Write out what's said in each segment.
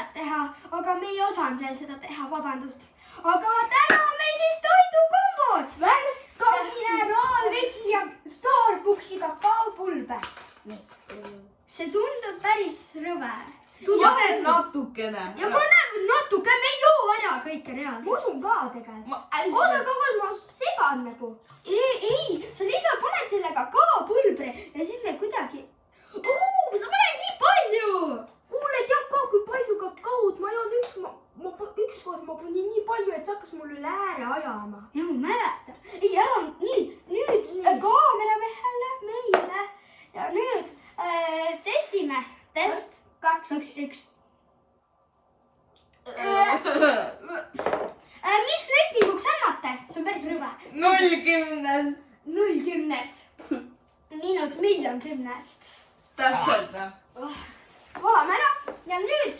rõvet teha, aga me ei osanud veel seda teha, vabandust. Aga täna on meil siis toidukombod. Värska mineraalvesi ja Starbucksi kakaopulber. See tundub päris rõve. Pane natukene. Ja pane natuke, me ei joo ära kõike Ma reaalselt. usun ka tegelikult. Oota, aga kas ma segan nagu? Ei, sa lihtsalt paned selle kakaopulbri ja siis me kuidagi... sa paned nii palju! Kuule, tead ka, kui palju kakaot ma joon ükskord ma panin nii palju, et see hakkas mulle üle ääre ajama. Ja ma mäletan. Ei, ära nii, nüüd kaameramehele meile. Ja nüüd testime. Test 2, 1, 1. Mis reitinguks annate? See on päris rõve. 0-10. 0-10. Miinus miljon 10-st. Täpselt. Valame ära ja nüüd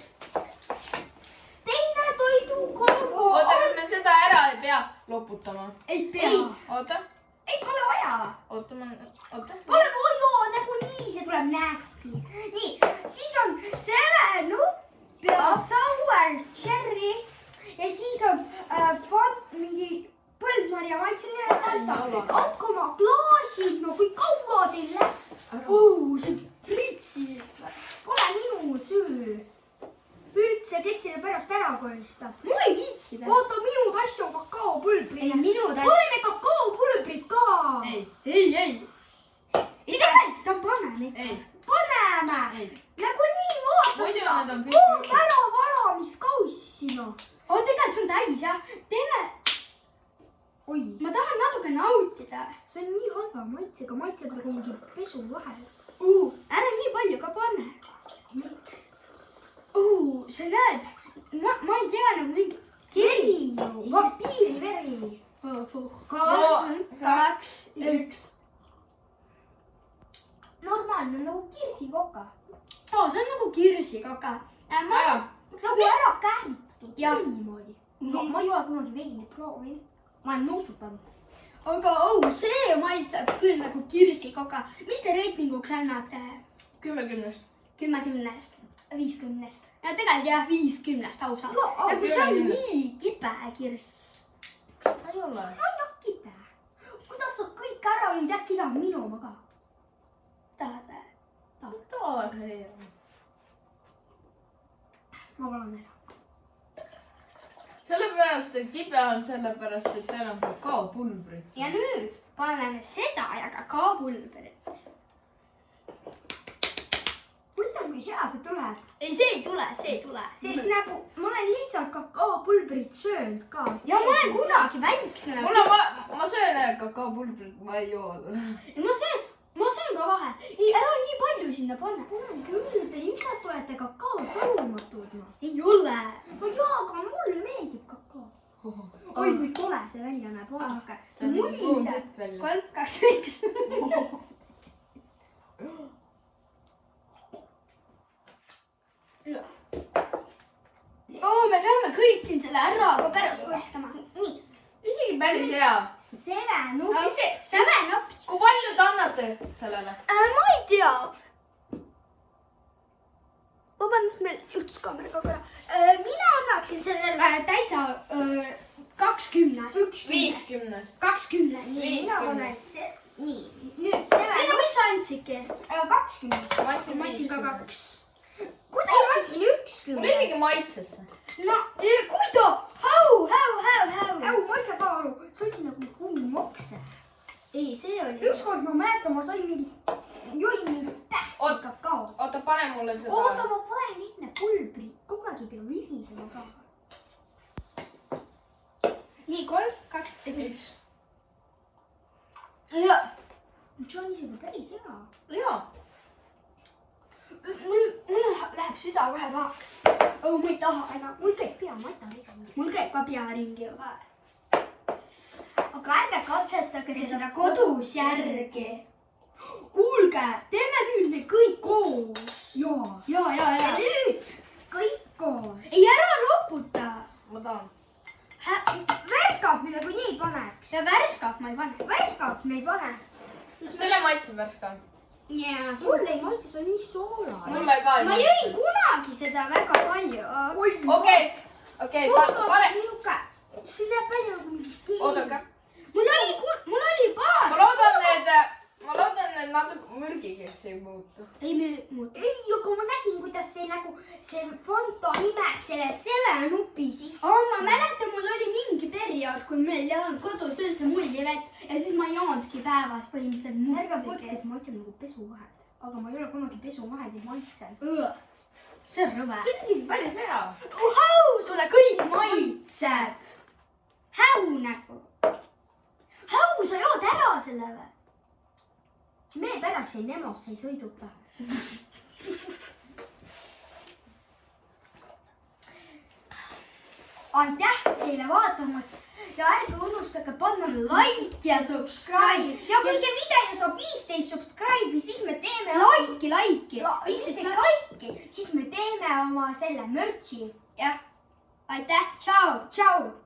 teine toidukombo. Oota, kas me seda ära ei pea loputama? Ei pea. Oota. Ei, pole vaja. Oota. Pole vaja, nagunii see tuleb nasty. Nii, siis on 7-Up ja sour cherry ja siis on mingi põldmarja maitseline Fanta. Andke oma klaasid, no kui kaua teil läheb. See pritsib. Pole minu süü. Üldse, kes selle pärast ära koristab? Mul ei viitsi veel. Oota, minu tass on kakaopulbri. Ei, minu tass. Paneme kakaopulbrit ka. Ei. Tegelikult on paneme ikka. Ei. Paneme. Ei. Nagunii vaata Muidu seda. need on kõik ära valamiskaussi, noh. Tegelikult see on täis, jah. Teeme. Oi, Ma tahan natuke nautida. see on nii halva maitsega, maitseb nagu mingi pesu vahel. Ära nii palju ka pane. Miks? See näeb. Ma ei tea, nagu mingi Keri ju, vampiiriveri. 3, 2, 1. Normaalne nagu kirsikoka. See on nagu kirsikaka. Nagu ära kääritatud. Jah. Niimoodi. No ma ei ole kunagi veini proovinud. Ma olen nuusutanud. Aga see maitseb küll nagu kirsikaka. Mis te reitinguks annate? 10-10. 10-10-st, 50-st. Ja tegelikult jah, 50-st ausalt. Jaa, Nagu see on 10-10. nii kibe kirss. Ei ole. Kibe. Kuidas sa kõik ära jõid, äkki tahad minu oma ka? Tahad või? Tahad. Ma valan ära. Sellepärast, et kibe on sellepärast, et teil on kakaopulbrit. Ja nüüd paneme seda ja kakaopulberit. Mõtle, kui hea see tuleb. Ei, see ei tule. Sest nagu ma olen lihtsalt kakaopulbrit söönud ka. Ja ma olen kunagi väiksena. Ma söön kakaopulbrit, ma ei joo. Ma söön ka vahel. Ei, ära nii palju sinna pane. Panen küll, te lihtsalt olete kakaotalumatud. Ei ole. No jaa, aga mulle meeldib kakao. Oi, kui tore see välja näeb, vaadake. See on Muliseb. kuulsed välja. 3, 2, 1. Me peame kõik siin selle ära ka pärast koristama. Nii. Isegi päris hea. 7-Up. 7-Up. Kui palju te annate sellele? Ma ei tea. Vabandust, meil juhtus kaameraga korra. Mina annaksin sellele täitsa 20-st. 50-st. 20-st. Mina panen nii. Nüüd 7. Ei, no mis sa andsidki? 20. Ma andsin Ma andsin ka 50. 2. Kuidas ma andsin 1? Mulle isegi maitses. No, kuida! Hau! Ma ei saa ka aru, see oli nagu kummokse. Ei, see oli... Ükskord ma mäletan, ma sain jõin mingi tähti kakao. Oota, pane mulle seda. Oota, ma panen enne pulbri. Kogu aeg ei pea virisema ka. Nii, 3, 2, 1. See on isegi päris hea. Jaa. Mul läheb süda kohe pahaks. Ma ei taha enam. Mul käib pea mata ringi. Mul käib ka pea ringi juba. Aga ärge katsetage Seda kodus järgi. Kuulge, teeme nüüd need kõik koos. Jaa. Ja nüüd. Kõik koos. Ei, ära loputa. Ma tahan. Värskap me nagu nii paneks. Ja värskap ma ei pane. Värskap me ei pane. Kas teile maitseb värska? Ja Mulle ei maitse, see on nii soolane. Mulle ka ei Ma jõin kunagi seda väga palju. palju. okei, pane. Niuke, siin läheb välja nagu mingi keegi. Oodake. Mul oli paar. ma loodan, need natuke mürgikeks ei muutu. Ei, aga ma nägin, kuidas see nagu, see Fanta imes selle Seven-Upi sisse. ma mäletan, mul oli mingi periood, kui meil ei olnud kodus üldse mullivett ja siis ma ei joonudki päevas põhimõtteliselt ärge mulli. võtke, ma ütlen nagu pesuvahend. Aga ma ei ole kunagi pesuvahendit maitsenud. see on rõve. see on isegi päris hea. sulle kõik maitseb. Häu nagu. Häu, sa jood ära selle või? Me pärast siin Nemosse ei sõiduta. Aitäh teile vaatamast ja ärge unustage panna Like ja subscribe. ja kui see video saab 15 subscribe'i, siis me teeme 15 like'i, siis me teeme oma selle mürtsi. jah, aitäh, tšau. Tšau.